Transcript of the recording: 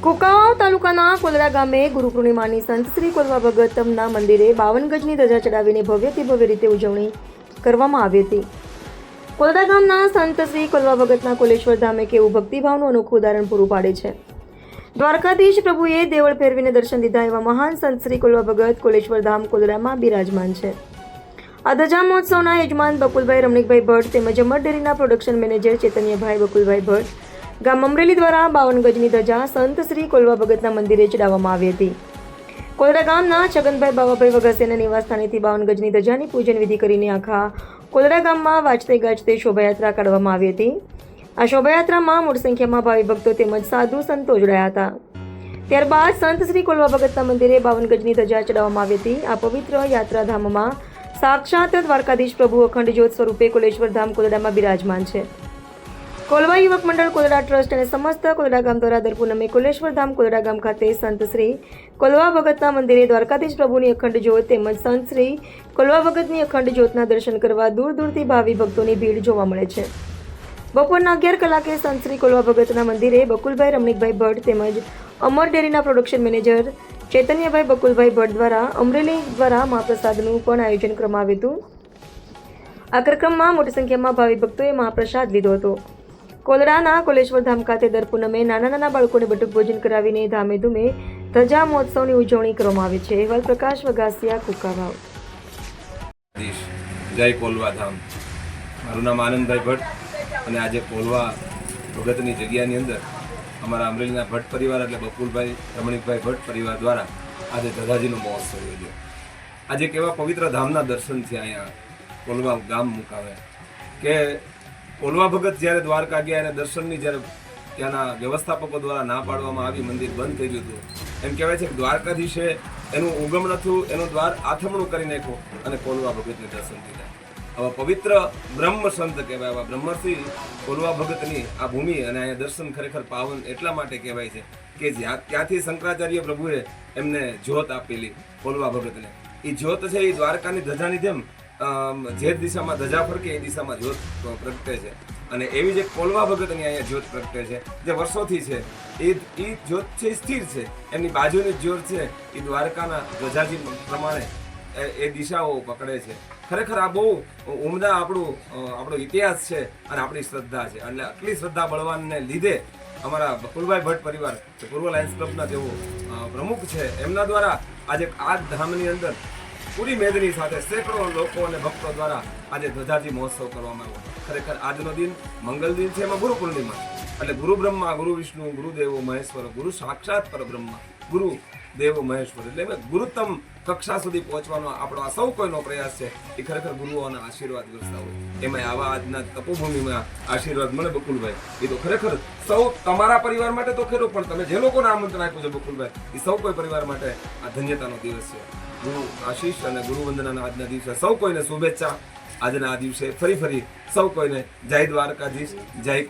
કુકાવાવ તાલુકાના કોલડા ગામે ગુરુ પૂર્ણિમાની સંત શ્રી કોલવા ભગતમના મંદિરે 52 ગજની ધજા ચડાવીને ભવ્યથી ભવ્ય રીતે ઉજવણી કરવામાં આવી હતી. કોલડા ગામના સંત શ્રી કોલવા ભગતના કોલેશ્વર ધામ એક એવું ભક્તિભાવનું અનોખું ઉદાહરણ પૂરું પાડે છે. દ્વારકાધીશ પ્રભુએ દેવળ ફેરવીને દર્શન દીધા એવા મહાન સંત શ્રી કોલવા ભગત કોલેશ્વર ધામ કોલડામાં બિરાજમાન છે. આ ધજા મહોત્સવના યજમાન બકુલભાઈ રમણીકભાઈ ભટ્ટ તેમજ અમર ડેરીના પ્રોડક્શન મેનેજર ચૈતન્યભાઈ બકુલભાઈ ભટ્ટ ગામ અમરેલી દ્વારા 52 ગજની ધજા સંત શ્રી કોલવા ભગતના મંદિરે ચડાવવામાં આવી હતી. કોલડા ગામના છગનભાઈ બાવાભાઈ વઘાસિયાના નિવાસસ્થાનેથી 52 ગજની ધજાની પૂજન વિધિ કરીને આખા કોલડા ગામમાં વાજતે ગાજતે શોભાયાત્રા કાઢવામાં આવી હતી. આ શોભાયાત્રામાં મોટી સંખ્યામાં ભાવિ ભક્તો તેમજ સાધુ સંતો જોડાયા હતા. ત્યારબાદ સંત શ્રી કોલવા ભગતના મંદિરે 52 ગજની ધજા ચડાવવામાં આવી હતી. આ પવિત્ર યાત્રાધામમાં સાક્ષાત દ્વારકાધીશ પ્રભુ અખંડ જ્યોત સ્વરૂપે કોલેશ્વર ધામ કોલડામાં બિરાજમાન છે. કોલવા યુવક મંડળ કોલડા ટ્રસ્ટ અને સમસ્ત કોલડા ગામ દ્વારા દર પૂનમે કોલેશ્વર ધામ કોલડા ગામ ખાતે સંત શ્રી કોલવા ભગતના મંદિરે દ્વારકાધીશ પ્રભુની અખંડ જ્યોત તેમજ સંત શ્રી કોલવા ભગતની અખંડ જ્યોતના દર્શન કરવા દૂર દૂરથી ભાવિ ભક્તોની ભીડ જોવા મળે છે. બપોરના 11 કલાકે સંત શ્રી કોલવા ભગતના મંદિરે બકુલભાઈ રમણીકભાઈ ભટ્ટ તેમજ અમર ડેરીના પ્રોડક્શન મેનેજર ચૈતન્યભાઈ બકુલભાઈ ભટ્ટ દ્વારા અમરેલી દ્વારા મહાપ્રસાદનું પણ આયોજન કરવામાં આવ્યું હતું. આ કાર્યક્રમમાં મોટી સંખ્યામાં ભાવિ ભક્તોએ મહાપ્રસાદ લીધો હતો. કોલડાના કોલેશ્વર ધામ ખાતે દર પૂનમે નાના બાળકોને બટુક ભોજન કરાવીને ધામે ધૂમે ધજા મહોત્સવની ઉજવણી કરવામાં આવે છે. અહેવાલ પ્રકાશ વઘાસિયા, કુકાવાવ. જય કોલવા ધામ. મારું નામ આનંદભાઈ ભટ્ટ અને આજે કોલવા ભગતની જગ્યાની અંદર અમારા અમરેલીના ભટ્ટ પરિવાર એટલે બકુલભાઈ રમણીકભાઈ ભટ્ટ પરિવાર દ્વારા આજે ધજાજીનો મહોત્સવ યોજ્યો. આજે કેવા પવિત્ર ધામના દર્શન થયા અહીંયા કોલવા ગામ મુકામે કે કોલવા ભગત જ્યારે દ્વારકા ગયા અને દર્શનની જ્યારે ત્યાંના વ્યવસ્થાપકો દ્વારા ના પાડવામાં આવી, મંદિર બંધ થઈ ગયું હતું. એમ કહેવાય છે કે દ્વારકાધીશે એનું ઉગમ નથું, એનું દ્વાર આથમણું કરી નાખ્યું અને કોલવા ભગતને દર્શન દીધા. આવા પવિત્ર બ્રહ્મ સંત કહેવાય, આવા બ્રહ્મર્ષિ કોલવા ભગતની આ ભૂમિ અને અહીંયા દર્શન ખરેખર પાવન એટલા માટે કહેવાય છે કે ત્યાંથી શંકરાચાર્ય પ્રભુએ એમને જ્યોત આપેલી કોલવા ભગતને. એ જ્યોત છે એ દ્વારકાની ધજાની જેમ જે દિશામાં ધજા ફરકે એ દિશામાં જ્યોત પ્રગટે છે અને એવી જે કોલવા ભગતની અહીંયા જ્યોત પ્રગટે છે જે વર્ષોથી છે એ જ્યોત છે સ્થિર છે. એમની બાજુની જ્યોત છે એ દ્વારકાના ધજાજી પ્રમાણે એ દિશાઓ પકડે છે. ખરેખર આ બહુ ઉમદા આપણો ઇતિહાસ છે અને આપણી શ્રદ્ધા છે. એટલે આટલી શ્રદ્ધા બળવાનને લીધે અમારા બકુલભાઈ ભટ્ટ પરિવાર પૂર્વ લાયન્સ ક્લબના જેઓ પ્રમુખ છે એમના દ્વારા આજે આ ધામની અંદર પૂરી મેદની સાથે સેંકડો લોકો અને ભક્તો દ્વારા આજે ધજાજી મહોત્સવ કરવામાં આવ્યો. ખરેખર આજનો દિન મંગલ દિન છે. એમાં ગુરુ પૂર્ણિમા એટલે ગુરુ બ્રહ્મા, ગુરુ વિષ્ણુ, ગુરુદેવો મહેશ્વર, ગુરુ સાક્ષાત પરબ્રહ્મા, ગુરુ દેવો મહેશ્વર એટલે ગુરુત્તમ કક્ષા સુધી પહોંચવાનો આપણો આ સૌ કોઈનો પ્રયાસ છે. એ ખરેખર ગુરુઓના આશીર્વાદ વરસતા હોય. એમાં આવા આજના તપોભૂમિમાં આશીર્વાદ મળે બકુલભાઈ, એ તો ખરેખર સૌ તમારા પરિવાર માટે તો ખરું, પણ તમે જે લોકોને આમંત્રણ આપ્યું છે બકુલભાઈ, એ સૌ કોઈ પરિવાર માટે આ ધન્યતાનો દિવસ છે. ગુરુ આશીષ અને ગુરુ વંદનાના આજના દિવસે સૌ કોઈને શુભેચ્છા. આજના આ દિવસે ફરી સૌ કોઈને જય દ્વારકાધીશ, જય